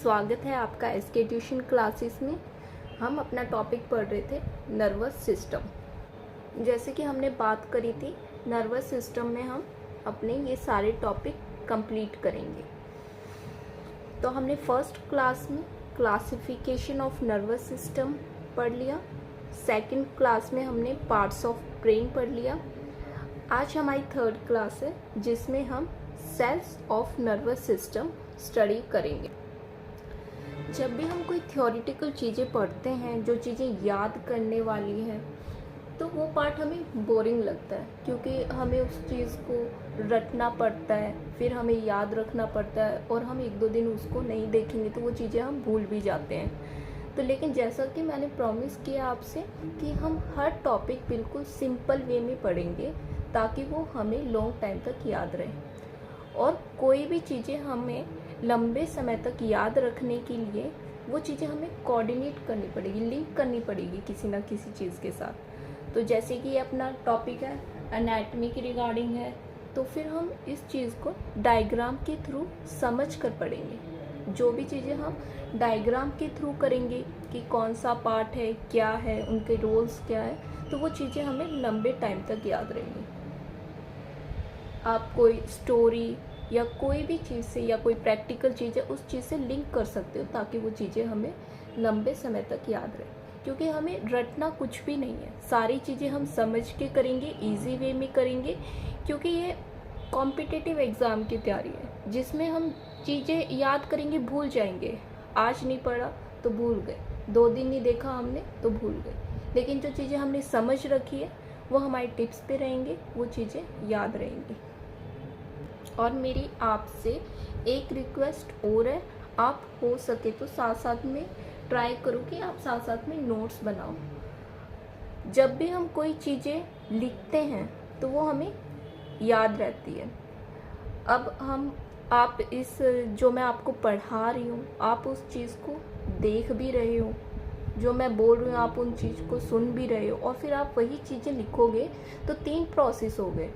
स्वागत है आपका एसके ट्यूशन क्लासेस में। हम अपना टॉपिक पढ़ रहे थे नर्वस सिस्टम। जैसे कि हमने बात करी थी नर्वस सिस्टम में हम अपने ये सारे टॉपिक कंप्लीट करेंगे। तो हमने फर्स्ट क्लास में क्लासिफिकेशन ऑफ नर्वस सिस्टम पढ़ लिया। सेकंड क्लास में हमने पार्ट्स ऑफ ब्रेन पढ़ लिया। आज हमारी थर्ड क्लास है जिसमें हम cells of nervous system study करेंगे। जब भी हम कोई थ्योरेटिकल चीज़ें पढ़ते हैं, जो चीज़ें याद करने वाली हैं, तो वो पार्ट हमें बोरिंग लगता है क्योंकि हमें उस चीज़ को रटना पड़ता है, फिर हमें याद रखना पड़ता है और हम एक दो दिन उसको नहीं देखेंगे तो वो चीज़ें हम भूल भी जाते हैं। तो लेकिन जैसा कि मैंने प्रॉमिस किया आपसे कि हम हर टॉपिक बिल्कुल सिंपल वे में पढ़ेंगे ताकि वो हमें लॉन्ग टाइम तक याद रहे, और कोई भी चीज़ें हमें लंबे समय तक याद रखने के लिए वो चीज़ें हमें कोऑर्डिनेट करनी पड़ेगी, लिंक करनी पड़ेगी किसी ना किसी चीज़ के साथ। तो जैसे कि ये अपना टॉपिक है एनाटॉमी के रिगार्डिंग है, तो फिर हम इस चीज़ को डायग्राम के थ्रू समझ कर पढ़ेंगे। जो भी चीज़ें हम डायग्राम के थ्रू करेंगे कि कौन सा पार्ट है, क्या है, उनके रोल्स क्या है, तो वो चीज़ें हमें लंबे टाइम तक याद रहेंगी। आप कोई स्टोरी या कोई भी चीज़ से या कोई प्रैक्टिकल चीज़ है उस चीज़ से लिंक कर सकते हो ताकि वो चीज़ें हमें लंबे समय तक याद रहे। क्योंकि हमें रटना कुछ भी नहीं है, सारी चीज़ें हम समझ के करेंगे, इजी वे में करेंगे, क्योंकि ये कॉम्पिटिटिव एग्ज़ाम की तैयारी है जिसमें हम चीज़ें याद करेंगे, भूल जाएंगे। आज नहीं पढ़ा तो भूल गए, 2 दिन नहीं देखा हमने तो भूल गए, लेकिन जो चीज़ें हमने समझ रखी है वो हमारे टिप्स पे रहेंगे, वो चीज़ें याद रहेंगी। और मेरी आपसे एक रिक्वेस्ट और है, आप हो सके तो साथ साथ में ट्राई करो कि आप साथ साथ में नोट्स बनाओ। जब भी हम कोई चीज़ें लिखते हैं तो वो हमें याद रहती है। अब आप इस जो मैं आपको पढ़ा रही हूँ, आप उस चीज़ को देख भी रहे हो, जो मैं बोल रही हूँ आप उन चीज़ को सुन भी रहे हो, और फिर आप वही चीज़ें लिखोगे तो 3 प्रोसेस हो गए,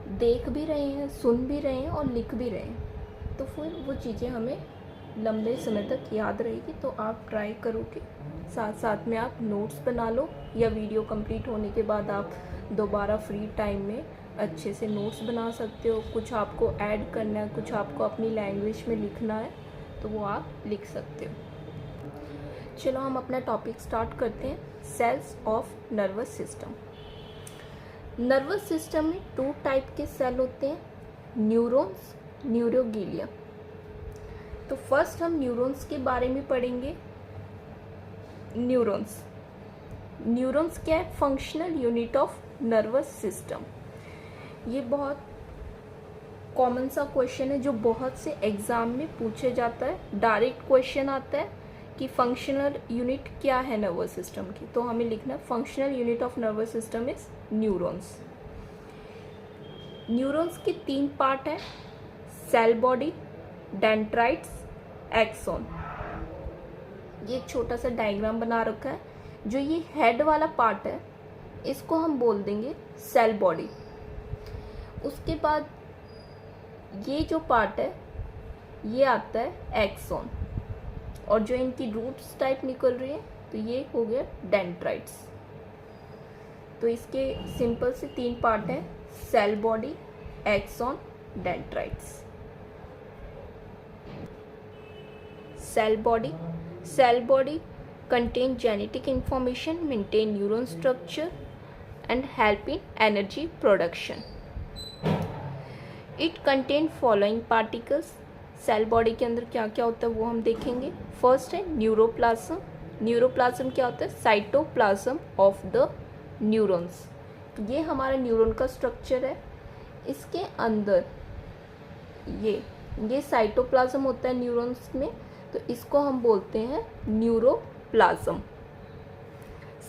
देख भी रहे हैं, सुन भी रहे हैं और लिख भी रहे हैं। तो फिर वो चीज़ें हमें लंबे समय तक याद रहेगी। तो आप ट्राई करो कि साथ साथ में आप नोट्स बना लो, या वीडियो कंप्लीट होने के बाद आप दोबारा फ्री टाइम में अच्छे से नोट्स बना सकते हो। कुछ आपको ऐड करना है, कुछ आपको अपनी लैंग्वेज में लिखना है तो वो आप लिख सकते हो। चलो हम अपना टॉपिक स्टार्ट करते हैं, cells of nervous system. Nervous system में 2 टाइप के सेल होते हैं, न्यूरॉन्स, न्यूरोग्लिया। तो फर्स्ट हम न्यूरॉन्स के बारे में पढ़ेंगे। न्यूरॉन्स क्या है? Functional unit of nervous system. ये बहुत कॉमन सा क्वेश्चन है जो बहुत से एग्जाम में पूछे जाता है। डायरेक्ट क्वेश्चन आता है कि फंक्शनल यूनिट क्या है नर्वस सिस्टम की, तो हमें लिखना है functional unit of nervous system is neurons. Neurons के 3 पार्ट हैं, सेल बॉडी, डेंड्राइट्स, एक्सॉन। ये एक छोटा सा डायग्राम बना रखा है। जो ये हेड वाला पार्ट है इसको हम बोल देंगे सेल बॉडी। उसके बाद ये जो पार्ट है ये आता है एक्सॉन, और जो इनकी रूट्स टाइप निकल रही है तो ये हो गया डेंड्राइट्स। तो इसके सिंपल से 3 पार्ट हैं, cell body, axon, dendrites. Cell body contain genetic information, maintain neuron structure and help in energy production. It contain following particles. Cell body के अंदर क्या क्या होता है वो हम देखेंगे। फर्स्ट है न्यूरोप्लाज्म। न्यूरोप्लाज्म क्या होता है? Cytoplasm of the neurons. ये हमारा न्यूरॉन का स्ट्रक्चर है। इसके अंदर ये साइटोप्लाज्म होता है न्यूरॉन्स में, तो इसको हम बोलते हैं न्यूरोप्लाज्म।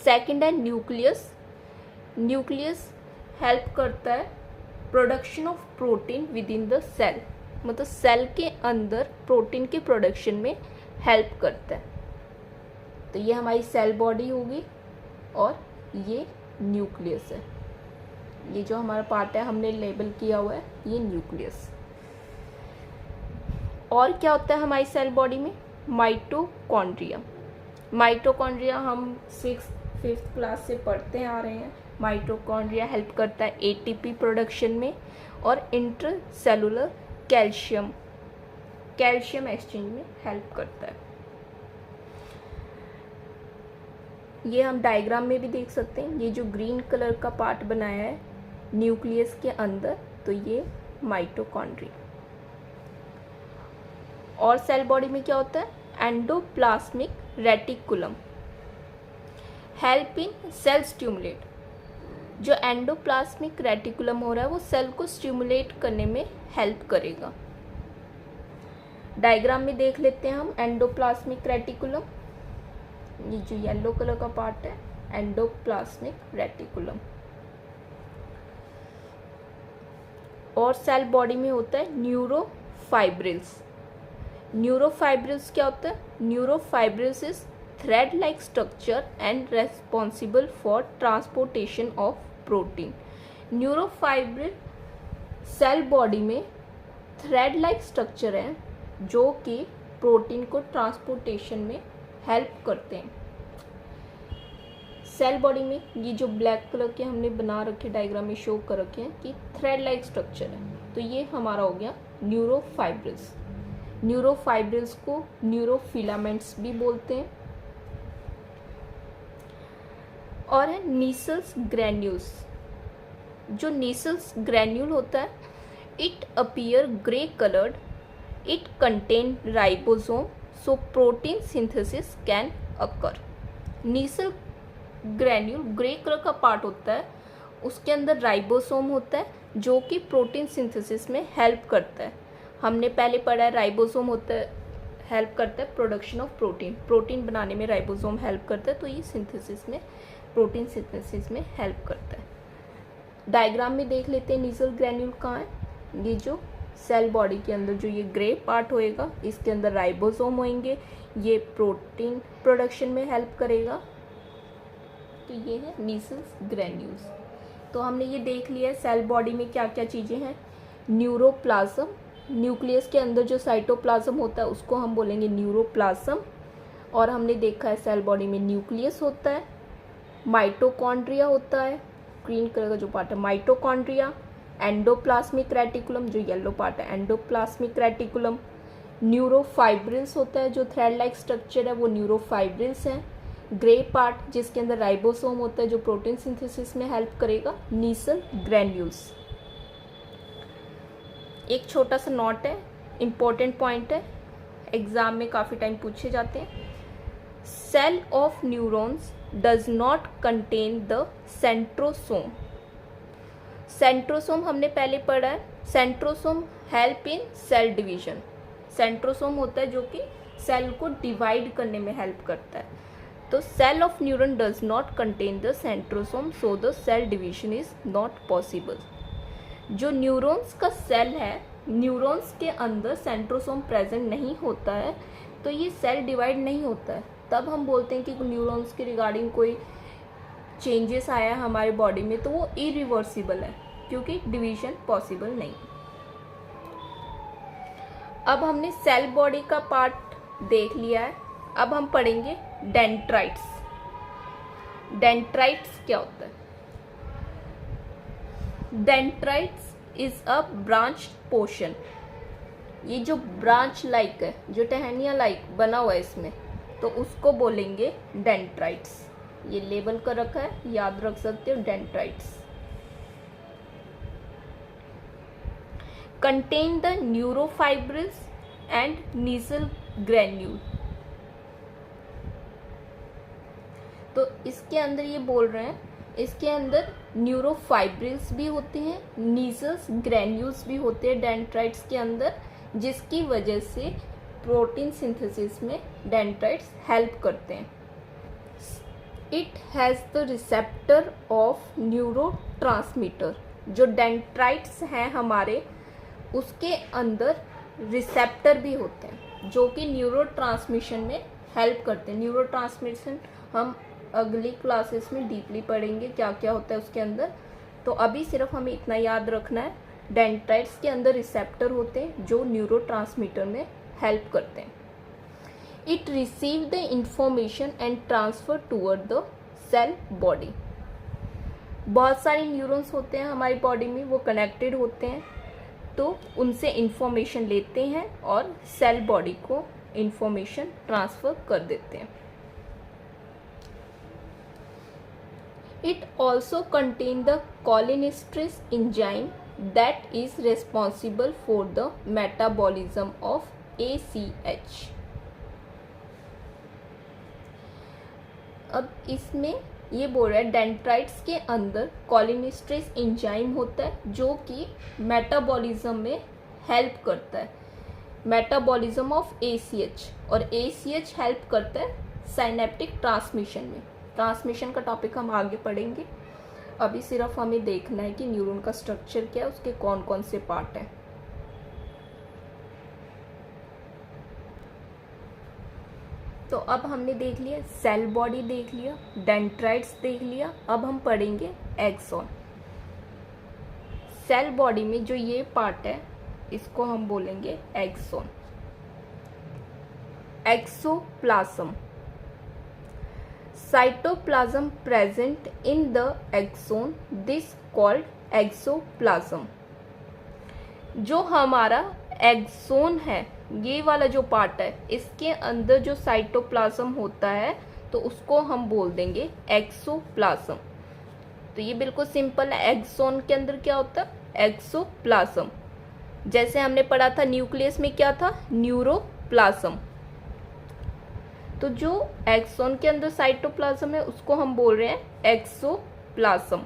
सेकंड है न्यूक्लियस। न्यूक्लियस हेल्प करता है production of protein within the cell, मतलब सेल के अंदर प्रोटीन के प्रोडक्शन में हेल्प करता है। तो ये हमारी सेल बॉडी होगी, और ये न्यूक्लियस है। ये जो हमारा पार्ट है हमने लेबल किया हुआ है, ये न्यूक्लियस। और क्या होता है हमारी सेल बॉडी में? माइटोकॉन्ड्रिया। माइटोकॉन्ड्रिया हम 5th क्लास से पढ़ते आ रहे हैं। माइटोकॉन्ड्रिया हेल्प करता है एटीपी प्रोडक्शन में और इंट्रासेलुलर कैल्शियम एक्सचेंज में हेल्प करता है। ये हम डायग्राम में भी देख सकते हैं। ये जो ग्रीन कलर का पार्ट बनाया है न्यूक्लियस के अंदर, तो ये माइटोकॉन्ड्रिया। और सेल बॉडी में क्या होता है? Endoplasmic reticulum help in cell stimulate. जो एंडोप्लाज्मिक रेटिकुलम हो रहा है वो सेल को स्टिमुलेट करने में हेल्प करेगा। डायग्राम में देख लेते हैं हम एंडोप्लाज्मिक रेटिकुलम। ये जो येलो कलर का पार्ट है एंडोप्लाज्मिक रेटिकुलम। और सेल बॉडी में होता है न्यूरोफाइब्रिल्स। न्यूरोफाइब्रिल्स क्या होता है? Neurofibrils is thread like structure and responsible for transportation of protein. Neurofibril cell body में थ्रेड लाइक स्ट्रक्चर है जो कि प्रोटीन को ट्रांसपोर्टेशन में हेल्प करते हैं। सेल बॉडी में ये जो ब्लैक कलर के हमने बना रखे डायग्राम में शो कर रखे हैं कि थ्रेड लाइक स्ट्रक्चर है, तो ये हमारा हो गया न्यूरोफाइब्रिल्स। न्यूरोफाइब्रिल्स को न्यूरोफिलामेंट्स भी बोलते हैं। और है नीसल्स ग्रैन्यूल्स। जो नीसल्स ग्रैन्यूल होता है it appear grey coloured, it contain ribosome so protein synthesis can occur. Nissl granule grey colour का पार्ट होता है, उसके अंदर राइबोसोम होता है जो कि प्रोटीन सिंथेसिस में हेल्प करता है। हमने पहले पढ़ा है राइबोसोम होता है, हेल्प करता है प्रोडक्शन ऑफ प्रोटीन। प्रोटीन बनाने में राइबोसोम हेल्प करता है, तो ये सिंथेसिस में प्रोटीन सिंथेसिस में हेल्प करता है। डायग्राम में देख लेते हैं नीसल ग्रैन्यूल कहाँ है। ये जो सेल बॉडी के अंदर जो ये ग्रे पार्ट होएगा इसके अंदर राइबोसोम होंगे, ये प्रोटीन प्रोडक्शन में हेल्प करेगा। तो ये है नीसल्स ग्रैन्यूल्स। तो हमने ये देख लिया है सेल बॉडी में क्या क्या चीज़ें हैं। न्यूरोप्लाज्म, न्यूक्लियस के अंदर जो साइटोप्लाज्म होता है उसको हम बोलेंगे न्यूरोप्लाज्म। और हमने देखा है सेल बॉडी में न्यूक्लियस होता है, माइटोकॉन्ड्रिया होता है, ग्रीन कलर का जो पार्ट है माइटोकॉन्ड्रिया, एंडोप्लाज्मिक रेटिकुलम जो येलो पार्ट है एंडोप्लाज्मिक रेटिकुलम, न्यूरोफाइब्रिल्स होता है जो थ्रेड लाइक स्ट्रक्चर है वो न्यूरोफाइब्रिल्स है, ग्रे पार्ट जिसके अंदर राइबोसोम होता है जो प्रोटीन सिंथेसिस में हेल्प करेगा, नीसल ग्रैन्यूल्स। एक छोटा सा नोट है, इम्पोर्टेंट पॉइंट है, एग्जाम में काफ़ी टाइम पूछे जाते हैं। Cell of neurons does not contain the centrosome. Centrosome हमने पहले पढ़ा है, centrosome help in cell division. Centrosome होता है जो कि सेल को डिवाइड करने में हेल्प करता है। तो cell of neuron does not contain the centrosome so the cell division is not possible. जो न्यूरॉन्स का सेल है, न्यूरॉन्स के अंदर सेंट्रोसोम प्रेजेंट नहीं होता है तो ये सेल डिवाइड नहीं होता है। तब हम बोलते हैं कि न्यूरॉन्स के रिगार्डिंग कोई चेंजेस आया है हमारे बॉडी में तो वो इरिवर्सिबल है क्योंकि डिवीजन पॉसिबल नहीं। अब हमने सेल बॉडी का पार्ट देख लिया है, अब हम पढ़ेंगे डेंड्राइट्स। डेंड्राइट्स क्या होता है? Dendrites is a branch portion. ये जो ब्रांच लाइक है, जो टहनिया लाइक बना हुआ है इसमें, तो उसको बोलेंगे डेंड्राइट्स। ये लेबल कर रखा है, याद रख सकते हो dendrites. Contain the neurofibrils and Nissl granule. तो इसके अंदर ये बोल रहे हैं, इसके अंदर न्यूरोफाइब्रिल्स भी होते हैं, नीसल्स ग्रैन्यूल्स भी होते हैं डेंड्राइट्स के अंदर, जिसकी वजह से प्रोटीन सिंथेसिस में डेंड्राइट्स हेल्प करते हैं। It has the receptor of neurotransmitter. जो डेंड्राइट्स हैं हमारे, उसके अंदर रिसेप्टर भी होते हैं जो कि न्यूरोट्रांसमिशन में हेल्प करते हैं। न्यूरोट्रांसमिशन हम अगली क्लासेस में डीपली पढ़ेंगे क्या क्या होता है उसके अंदर। तो अभी सिर्फ हमें इतना याद रखना है, डेंड्राइट्स के अंदर रिसेप्टर होते हैं जो न्यूरोट्रांसमीटर में हेल्प करते हैं। It receive the information and transfer toward the cell body. बहुत सारे न्यूरॉन्स होते हैं हमारी बॉडी में, वो कनेक्टेड होते हैं, तो उनसे इंफॉर्मेशन लेते हैं और सेल बॉडी को इंफॉर्मेशन ट्रांसफर कर देते हैं। It also contains the cholinesterase enzyme that is responsible for the metabolism of ACH. अब इसमें ये बोल रहा है डेंड्राइट्स के अंदर कोलिनेस्ट्रेस एंजाइम होता है जो कि मेटाबॉलिज्म में हेल्प करता है, मेटाबॉलिज्म ऑफ ACH, और ACH हेल्प करता है साइनेप्टिक ट्रांसमिशन में। ट्रांसमिशन का टॉपिक हम आगे पढ़ेंगे, अभी सिर्फ हमें देखना है कि न्यूरॉन का स्ट्रक्चर क्या है, उसके कौन कौन से पार्ट हैं। तो अब हमने देख लिया सेल बॉडी, देख लिया डेंड्राइट्स, देख लिया। अब हम पढ़ेंगे एक्सॉन। सेल बॉडी में जो ये पार्ट है इसको हम बोलेंगे axon. Axoplasm, cytoplasm present in the axon, this called exoplasm। जो हमारा एक्सोन है, ये वाला जो पार्ट है, इसके अंदर जो साइटोप्लाज्म होता है तो उसको हम बोल देंगे एक्सोप्लाज्म। तो ये बिल्कुल सिंपल है, एक्सोन के अंदर क्या होता है, एक्सोप्लाज्म। जैसे हमने पढ़ा था न्यूक्लियस में क्या था, न्यूरोप्लाज्म। तो जो एक्सोन के अंदर साइटोप्लाज्म है उसको हम बोल रहे हैं axoplasm.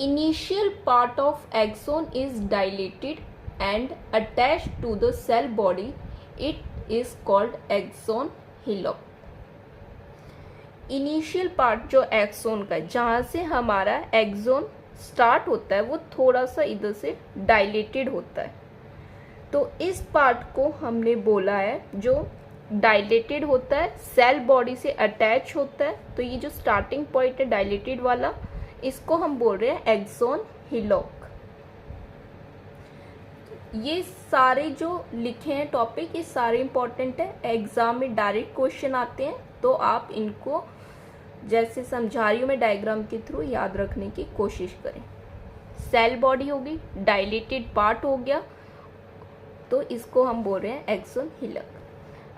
Initial part of axon is dilated and attached to the cell body, it is called axon hillock. Initial part जो एक्सोन का है, जहां से हमारा एक्सोन स्टार्ट होता है, वो थोड़ा सा इधर से डायलेटेड होता है। तो इस पार्ट को हमने बोला है जो डायलेटेड होता है, सेल बॉडी से अटैच होता है। तो ये जो स्टार्टिंग पॉइंट है डायलेटेड वाला, इसको हम बोल रहे हैं एक्सोन हिलॉक। ये सारे जो लिखे हैं टॉपिक, ये सारे इंपॉर्टेंट है, एग्जाम में डायरेक्ट क्वेश्चन आते हैं, तो आप इनको जैसे समझा रही हूँ मैं डायग्राम के थ्रू याद रखने की कोशिश करें। सेल बॉडी होगी, डायलेटेड पार्ट हो गया, तो इसको हम बोल रहे हैं axon hillock.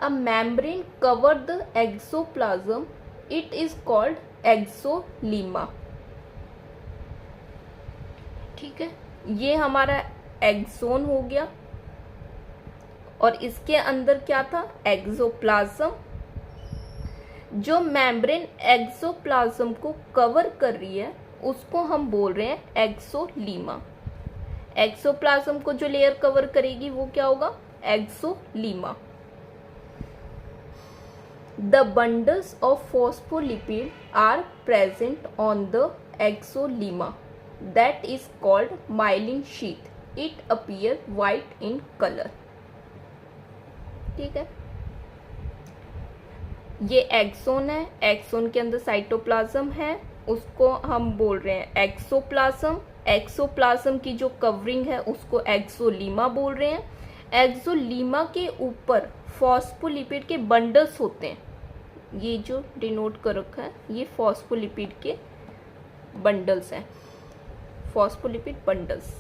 A membrane cover the exoplasm, it is called exolemma। ठीक है, ये हमारा एक्सोन हो गया और इसके अंदर क्या था, एक्सोप्लाज्म। जो मेम्ब्रेन एक्सोप्लाज्म को कवर कर रही है उसको हम बोल रहे हैं एक्सोलीमा। एक्सोप्लाज्म को जो लेयर कवर करेगी वो क्या होगा, एक्सोलीमा। The bundles of phospholipid are present on the exolemma, that is called myelin sheath. It appear white in color। ठीक है, ये एक्सोन है, एक्सोन के अंदर साइटोप्लाज्म है, उसको हम बोल रहे हैं एक्सोप्लाज्म। एक्सोप्लाज्म की जो कवरिंग है उसको एक्सोलीमा बोल रहे हैं। एक्सोलीमा के ऊपर फॉस्फोलिपिड के बंडल्स होते हैं, ये जो डिनोट कर रखा है ये फॉस्फोलिपिड के बंडल्स हैं, फॉस्फोलिपिड बंडल्स।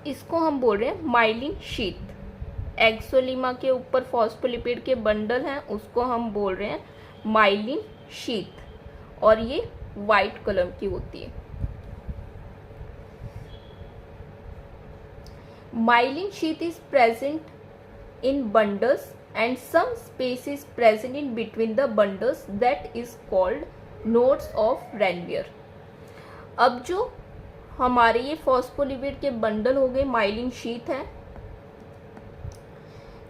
इसको हम बोल रहे हैं माइलिन शीथ। एक्सोलीमा के ऊपर फॉस्फोलिपिड के बंडल हैं, उसको हम बोल रहे हैं माइलिन शीथ, और ये वाइट कलर की होती है। Myelin sheath is present in bundles and some space is present in between the bundles, that is called nodes of Ranvier। अब जो हमारे ये फॉस्फोलिपिड के बंडल हो गए, माइलिन शीथ है।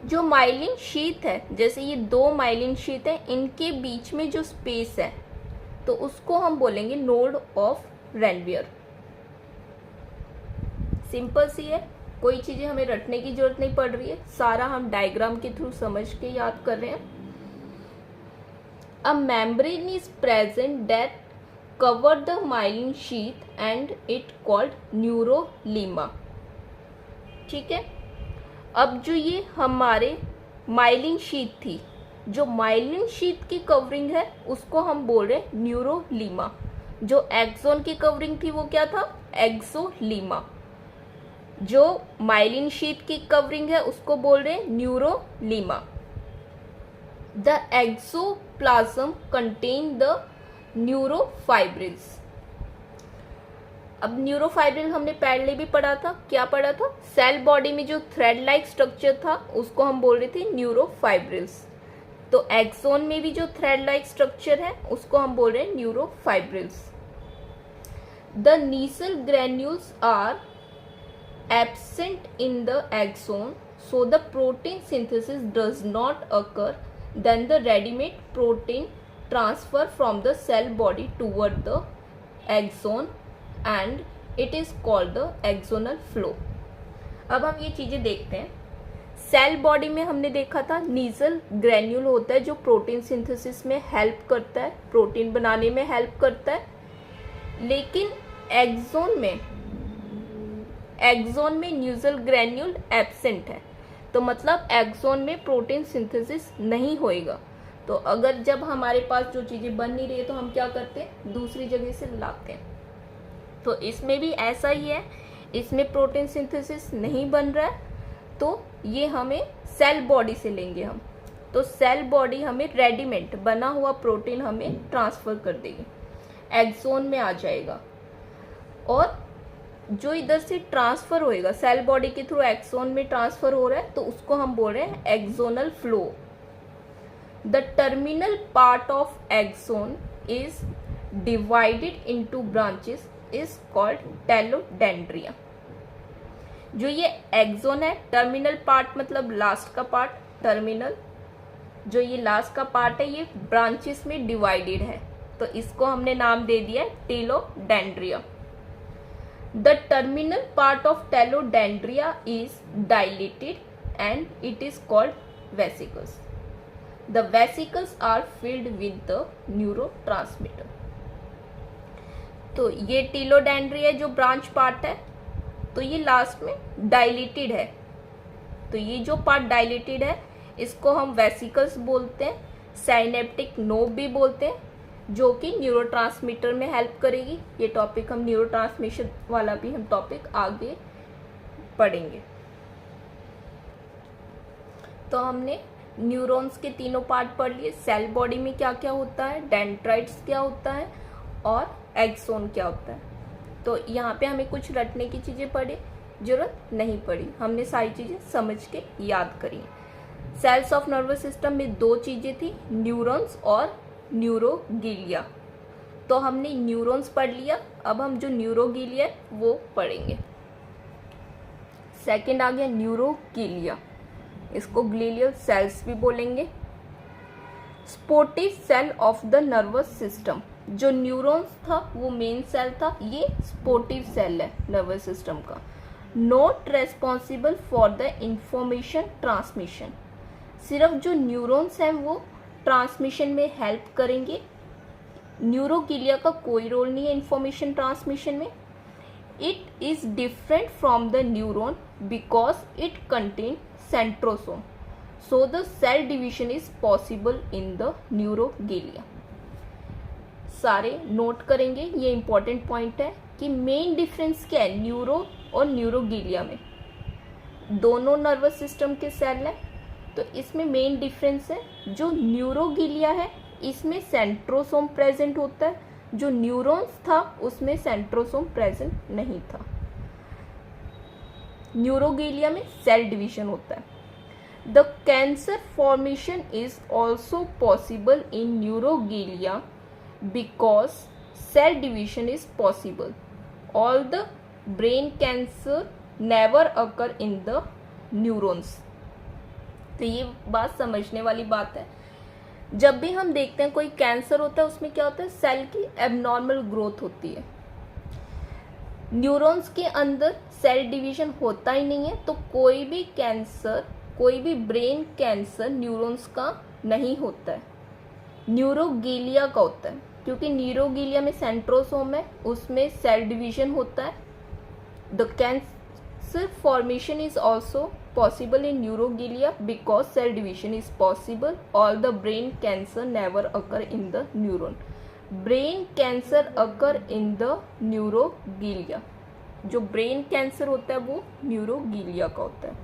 जो माइलिन शीथ है, जैसे ये दो माइलिन शीथ है, इनके बीच में जो स्पेस है तो उसको हम बोलेंगे नोड ऑफ रेनवियर। सिंपल सी है, कोई चीजें हमें रटने की जरूरत नहीं पड़ रही है, सारा हम डायग्राम के थ्रू समझ के याद कर रहे हैं। A membrane is present that cover the myelin sheath and it called neurolema. ठीक है, अब जो ये हमारे माइलिन शीथ थी, जो माइलिन शीथ की कवरिंग है उसको हम बोल रहे हैं न्यूरोलीमा. जो एक्सोन की कवरिंग थी वो क्या था, एक्सोलीमा. जो माइलिन शीथ की कवरिंग है उसको बोल रहे हैं neurolemma. The axoplasm contain the neurofibrils. अब न्यूरोफाइब्रिल हमने पहले भी पढ़ा था, क्या पढ़ा था, सेल बॉडी में जो थ्रेड लाइक स्ट्रक्चर था उसको हम बोल रहे थे न्यूरोफाइब्रिल्स. तो एक्सोन में भी जो थ्रेड लाइक स्ट्रक्चर है उसको हम बोल रहे हैं neurofibrils. The Nissl granules are absent in the axon, so the protein synthesis does not occur, then the readymade protein transfer from the cell body toward the axon and it is called the axonal flow. अब हम ये चीजें देखते हैं. Cell body में हमने देखा था नीजल ग्रेन्यूल होता है जो प्रोटीन सिंथेसिस में हेल्प करता है, प्रोटीन बनाने में हेल्प करता है. लेकिन एक्सोन में न्यूजल ग्रेन्यूल एब्सेंट है, तो मतलब एक्सोन में प्रोटीन सिंथेसिस नहीं होएगा. तो अगर जब हमारे पास जो चीजें बन नहीं रही है तो हम क्या करते हैं, दूसरी जगह से लाते हैं. तो इसमें भी ऐसा ही है, इसमें प्रोटीन सिंथेसिस नहीं बन रहा है तो ये हमें सेल बॉडी से लेंगे हम. तो सेल बॉडी हमें रेडीमेड बना हुआ प्रोटीन हमें ट्रांसफर कर देगी, एक्सोन में आ जाएगा. और जो इधर से ट्रांसफर होएगा सेल बॉडी के थ्रू एक्सोन में ट्रांसफर हो रहा है तो उसको हम बोल रहे हैं axonal flow. The terminal part of axon is divided into branches is called telodendria. जो ये एक्सोन है, टर्मिनल पार्ट मतलब लास्ट का पार्ट, टर्मिनल जो ये लास्ट का पार्ट है ये ब्रांचेस में डिवाइडेड है, तो इसको हमने नाम दे दिया है telodendria. The terminal part of telodendria is dilated and it is called vesicles. The vesicles are filled with the neurotransmitter. तो ये टेलोडेंड्रिया जो ब्रांच पार्ट है तो ये लास्ट में डायलेटेड है, तो ये जो पार्ट डायलेटेड है इसको हम वेसिकल्स बोलते हैं. साइनेप्टिक नोब भी बोलते हैं, जो कि न्यूरोट्रांसमीटर में हेल्प करेगी. ये टॉपिक हम न्यूरोट्रांसमिशन वाला भी हम टॉपिक आगे पढ़ेंगे. तो हमने न्यूरॉन्स के तीनों पार्ट पढ़ लिए. सेल बॉडी में क्या क्या होता है, डेंड्राइट्स क्या होता है और एक्सोन क्या होता है. तो यहाँ पे हमें कुछ रटने की चीजें पढ़े, जरूरत नहीं पड़ी, हमने सारी चीजें समझ के याद करी. सेल्स ऑफ नर्वस सिस्टम में दो चीजें थी, न्यूरॉन्स और न्यूरोगिलिया. तो हमने न्यूरॉन्स पढ़ लिया, अब हम जो न्यूरोगिलिया है वो पढ़ेंगे. सेकंड आ गया न्यूरोगिलिया, इसको ग्लियल सेल्स भी बोलेंगे. Supportive cell of the nervous system. जो न्यूरॉन्स था वो मेन सेल था, ये स्पोर्टिव सेल है नर्वस सिस्टम का. Not responsible for the information transmission. सिर्फ जो न्यूरॉन्स हैं वो ट्रांसमिशन में हेल्प करेंगे. न्यूरोगिलिया का कोई रोल नहीं है इंफॉर्मेशन ट्रांसमिशन में. It is different from the neuron because it contain centrosome, so the cell division is possible in the neuroglia. सारे नोट करेंगे, ये इंपॉर्टेंट पॉइंट है कि मेन डिफरेंस क्या है न्यूरो और न्यूरोगिलिया में. दोनों नर्वस सिस्टम के सेल हैं, तो इसमें मेन डिफरेंस है जो न्यूरोगिलिया है इसमें सेंट्रोसोम प्रेजेंट होता है, जो न्यूरॉन्स था उसमें सेंट्रोसोम प्रेजेंट नहीं था. न्यूरोगिलिया में सेल डिवीजन होता है. The cancer formation is also possible in neuroglia because cell division is possible. All the brain cancer never occur in the neurons. तो ये बात समझने वाली बात है. जब भी हम देखते हैं कोई कैंसर होता है उसमें क्या होता है, सेल की एबनॉर्मल ग्रोथ होती है. न्यूरॉन्स के अंदर सेल डिवीजन होता ही नहीं है, तो कोई भी कैंसर, कोई भी ब्रेन कैंसर न्यूरॉन्स का नहीं होता है, न्यूरोगिलिया का होता है. क्योंकि न्यूरोगिलिया में सेंट्रोसोम है, उसमें सेल डिवीजन होता है. The cancer formation is also possible in neuroglial because cell division is possible. All the brain cancer never occur in the neuron. Brain cancer occur in the neuroglia. जो brain cancer होता है वो न्यूरोगिलिया का होता है.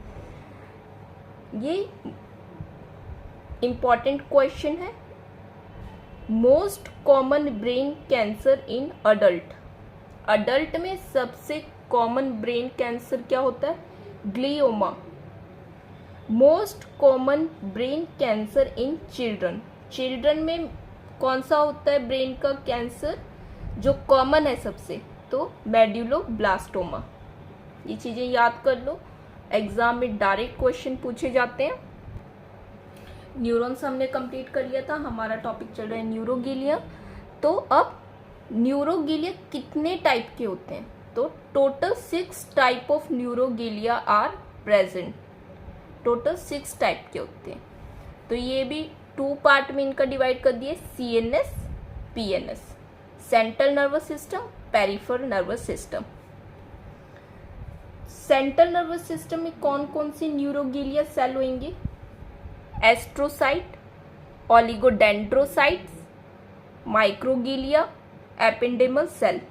ये इंपॉर्टेंट क्वेश्चन है. Most common brain cancer in adult. Adult में सबसे कॉमन ब्रेन कैंसर क्या होता है? Glioma. Most common brain cancer in children. Children में कौन सा होता है ब्रेन का कैंसर जो कॉमन है सबसे? तो मेड्यूलोब्लास्टोमा. ये चीजें याद कर लो, एग्जाम में डायरेक्ट क्वेश्चन पूछे जाते हैं. न्यूरॉन्स हमने कंप्लीट कर लिया था. हमारा टॉपिक चल रहा है न्यूरोगिलिया. तो अब न्यूरोगिलिया कितने टाइप के होते हैं? तो total 6 type of neuroglia are present. Total 6 type के होते हैं. तो ये भी 2 पार्ट में इनका डिवाइड कर दिए, CNS, PNS. Central nervous system, peripheral nervous system. Central nervous system में कौन कौन सी न्यूरोगिलिया सेल होंगे? Astrocyte, oligodendrocytes, microglia, ependymal cell.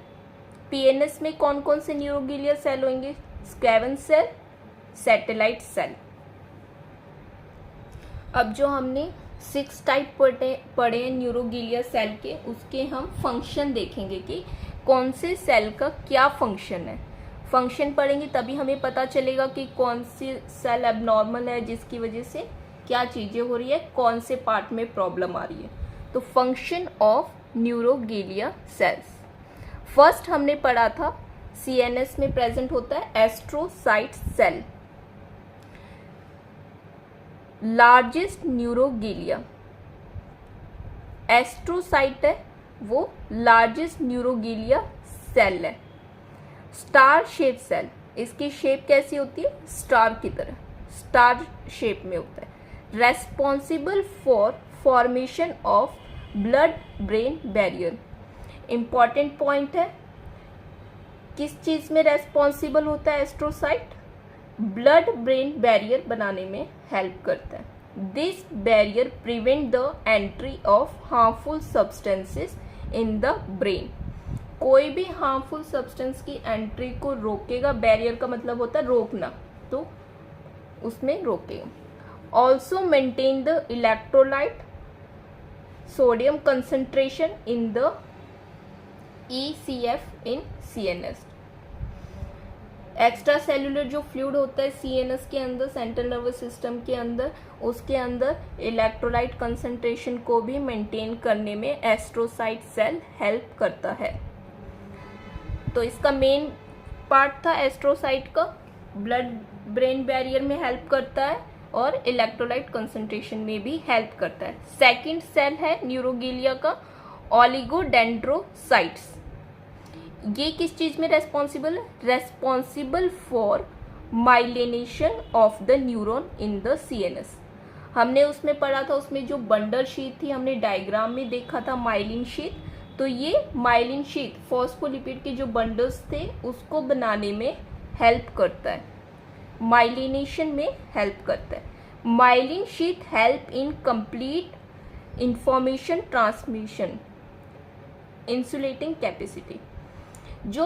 PNS में कौन कौन से न्यूरोगिलिया सेल होंगे? Schwann cell, satellite cell. अब जो हमने 6 टाइप पढ़े हैं न्यूरोगिलिया सेल के, उसके हम फंक्शन देखेंगे कि कौन से सेल का क्या फंक्शन है. फंक्शन पढ़ेंगे तभी हमें पता चलेगा कि कौन सी सेल एबनॉर्मल है, जिसकी वजह से क्या चीज़ें हो रही है, कौन से पार्ट में प्रॉब्लम आ रही है. तो function of neuroglia cells. First हमने पढ़ा था CNS में प्रेजेंट होता है astrocyte cell. Largest neuroglia astrocyte है, वो लार्जेस्ट न्यूरोगिलिया सेल है. Star shape cell. इसकी शेप कैसी होती है? स्टार की तरह, स्टार शेप में होता है. Responsible for formation of blood brain barrier. Important point है, किस चीज में रेस्पॉन्सिबल होता है एस्ट्रोसाइट? ब्लड ब्रेन बैरियर बनाने में हेल्प करता है. This barrier prevent the entry of harmful substances in the brain. कोई भी हार्मफुल सब्सटेंस की एंट्री को रोकेगा. बैरियर का मतलब होता है रोकना, तो उसमें रोकेगा. Also maintain the electrolyte sodium concentration in the ECF in CNS. Extra cellular जो फ्लूइड होता है CNS के अंदर, सेंट्रल नर्वस सिस्टम के अंदर, उसके अंदर इलेक्ट्रोलाइट कंसंट्रेशन को भी मेंटेन करने में एस्ट्रोसाइट सेल हेल्प करता है. तो इसका मेन पार्ट था एस्ट्रोसाइट का, ब्लड ब्रेन बैरियर में हेल्प करता है और इलेक्ट्रोलाइट कंसंट्रेशन में भी हेल्प करता है. सेकंड सेल है न्यूरोगिलिया का ओलिगोडेंड्रोसाइट्स. ये किस चीज में रेस्पॉन्सिबल है? Responsible for myelination of the neuron in the CNS. हमने उसमें पढ़ा था, उसमें जो बंडल शीट थी हमने डायग्राम में देखा था माइलिन शीट. तो ये माइलिन शीट फॉस्फोलिपिड के जो बंडल्स थे उसको बनाने में हेल्प करता है, माइलिनेशन में हेल्प करता है. Myelin sheath help in complete information transmission, insulating capacity. जो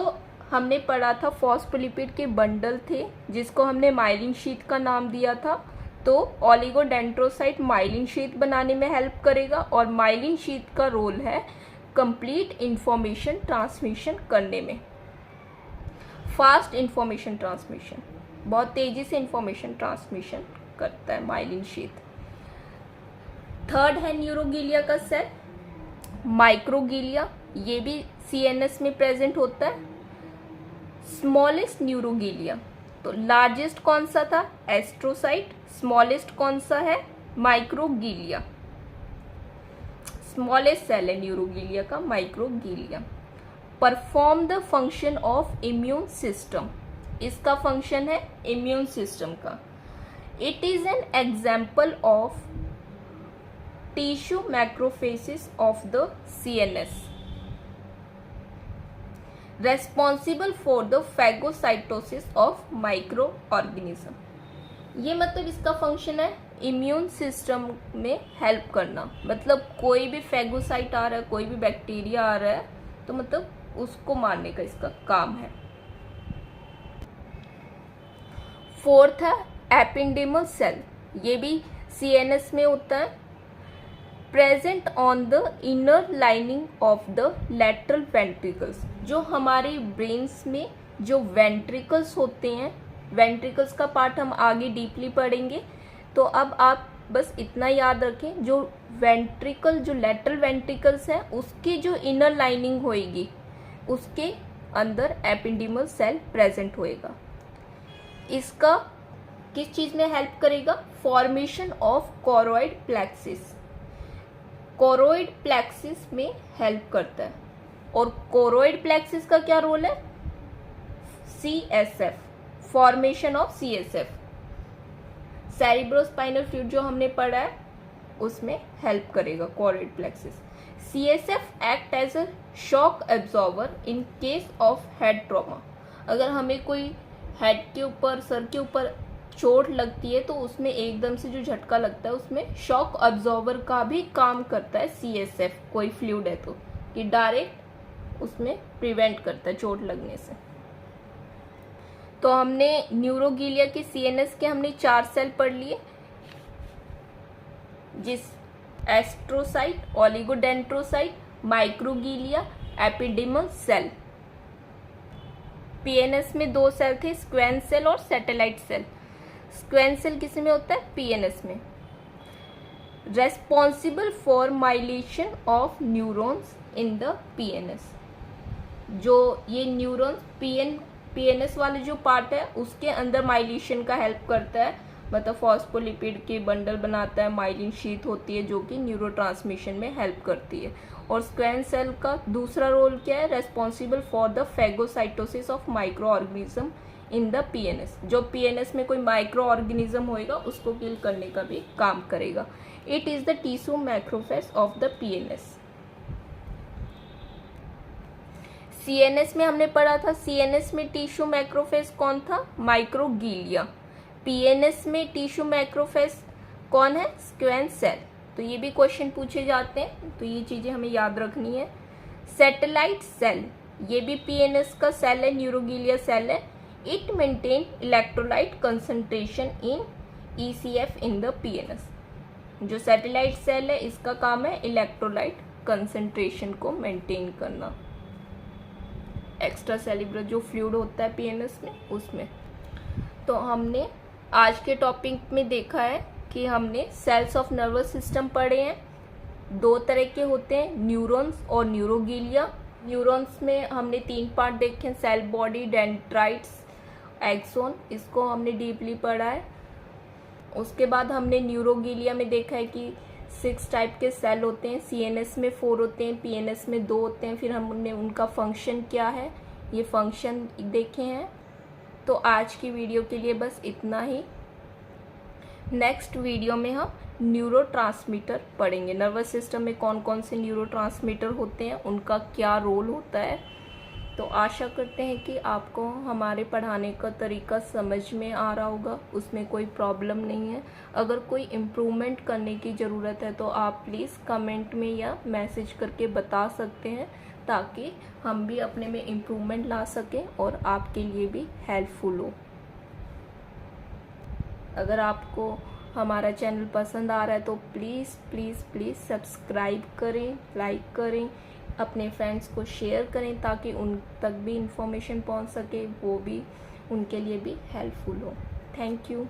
हमने पढ़ा था फॉस्फोलिपिड के बंडल थे जिसको हमने माइलिन शीट का नाम दिया था. तो ओलिगोडेंड्रोसाइट माइलिन शीट बनाने में हेल्प करेगा और माइलिन शीट का रोल है कंप्लीट इंफॉर्मेशन ट्रांसमिशन करने में. फास्ट इंफॉर्मेशन ट्रांसमिशन, बहुत तेजी से इंफॉर्मेशन ट्रांसमिशन करता है माइलिन शीट. थर्ड है न्यूरोगिलिया का सेल माइक्रोगिलिया. ये भी CNS में प्रेजेंट होता है. स्मॉलेस्ट न्यूरोगिलिया, तो लार्जेस्ट कौन सा था? एस्ट्रोसाइट. स्मॉलेस्ट कौन सा है? माइक्रोगिलिया. स्मॉलेस्ट सेल है न्यूरोगिलिया का microglia. Perform the function of immune system. इसका फंक्शन है इम्यून सिस्टम का. It is an example of tissue macrophages of the CNS. Responsible for the phagocytosis of microorganism. ये मतलब इसका फंक्शन है immune system में help करना। मतलब कोई भी फैगोसाइट आ रहा है, कोई भी बैक्टीरिया आ रहा है, तो मतलब उसको मारने का इसका काम है। फोर्थ है एपिडेमल सेल, ये भी CNS में होता है। Present on the inner lining of the lateral ventricles, जो हमारे ब्रेन्स में जो वेंट्रिकल्स होते हैं, वेंट्रिकल्स का पार्ट हम आगे डीपली पढ़ेंगे। तो अब आप बस इतना याद रखें, जो वेंट्रिकल, जो लैटरल वेंट्रिकल्स है, उसकी जो इनर लाइनिंग होएगी उसके अंदर एपिडेमल सेल प्रेजेंट होएगा। इसका किस चीज में हेल्प करेगा? Formation of choroid plexus, choroid plexus में हेल्प करता है। और कोरोइड प्लेक्सिस का क्या रोल है? CSF, formation of CSF, cerebrospinal fluid जो हमने पढ़ा है उसमें हेल्प करेगा choroid plexus. CSF act as a shock absorber in case of head trauma. अगर हमें कोई हेड के ऊपर, सर के ऊपर चोट लगती है तो उसमें एकदम से जो झटका लगता है उसमें शॉक एब्जॉर्बर का भी काम करता है CSF, कोई फ्लूइड है तो, कि डायरेक्ट उसमें प्रिवेंट करता है चोट लगने से। तो हमने न्यूरोगिलिया के CNS के हमने 4 सेल पढ़ लिए, जिस astrocyte, oligodendrocyte, microglia, ependymal cell. PNS में 2 सेल थे, स्क्वेंस सेल और सैटेलाइट सेल। स्क्वेंस सेल किस में होता है? PNS में। Responsible for myelination of neurons in the PNS, जो ये न्यूरॉन्स PNS वाले जो पार्ट है उसके अंदर माइलेशन का हेल्प करता है, मतलब फॉस्फोलिपिड के बंडल बनाता है, माइलिन शीथ होती है जो कि न्यूरोट्रांसमिशन में हेल्प करती है। और स्क्वेंस सेल का दूसरा रोल क्या है? Responsible for the phagocytosis of micro organism in the PNS, जो PNS में कोई माइक्रो ऑर्गेनिज्म होएगा उसको किल करने का भी काम करेगा। It is the tissue macrophage of the PNS। CNS में हमने पढ़ा था, CNS में टिश्यू मैक्रोफेज कौन था? माइक्रोगिलिया। PNS में टिश्यू मैक्रोफेज कौन है? स्क्वेंस सेल। तो ये भी क्वेश्चन पूछे जाते हैं, तो ये चीजें हमें याद रखनी है। सैटेलाइट सेल, ये भी PNS का सेल है, न्यूरोगिलिया सेल है। It maintain electrolyte concentration in ECF in the PNS। जो सैटेलाइट सेल है इसका काम है इलेक्ट्रोलाइट कंसंट्रेशन को मेंटेन करना, एक्स्ट्रा सेल्युलर जो फ्लूइड होता है PNS में उसमें। तो हमने आज के टॉपिक में देखा है कि हमने सेल्स ऑफ नर्वस सिस्टम पढ़े हैं। 2 तरह के होते हैं, न्यूरॉन्स और न्यूरोगिलिया। न्यूरॉन्स में हमने 3 पार्ट देखे हैं, सेल बॉडी, डेंड्राइट्स, एक्सोन, इसको हमने डीपली पढ़ा है। उसके बाद हमने न्यूरोगिलिया में देखा है कि 6 टाइप के सेल होते हैं, CNS में 4 होते हैं, PNS में 2 होते हैं। फिर हमने उनका फंक्शन क्या है, ये फंक्शन देखे हैं। तो आज की वीडियो के लिए बस इतना ही। नेक्स्ट वीडियो में हम न्यूरोट्रांसमीटर पढ़ेंगे, नर्वस सिस्टम में कौन कौन से न्यूरोट्रांसमीटर होते हैं, उनका क्या रोल होता है। तो आशा करते हैं कि आपको हमारे पढ़ाने का तरीका समझ में आ रहा होगा, उसमें कोई प्रॉब्लम नहीं है। अगर कोई इम्प्रूवमेंट करने की ज़रूरत है तो आप प्लीज़ कमेंट में या मैसेज करके बता सकते हैं, ताकि हम भी अपने में इम्प्रूवमेंट ला सकें और आपके लिए भी हेल्पफुल हो। अगर आपको हमारा चैनल पसंद आ रहा है तो प्लीज़ प्लीज़ प्लीज़ सब्सक्राइब करें, लाइक करें, अपने फ्रेंड्स को शेयर करें ताकि उन तक भी इंफॉर्मेशन पहुंच सके, वो भी उनके लिए भी हेल्पफुल हो। Thank you.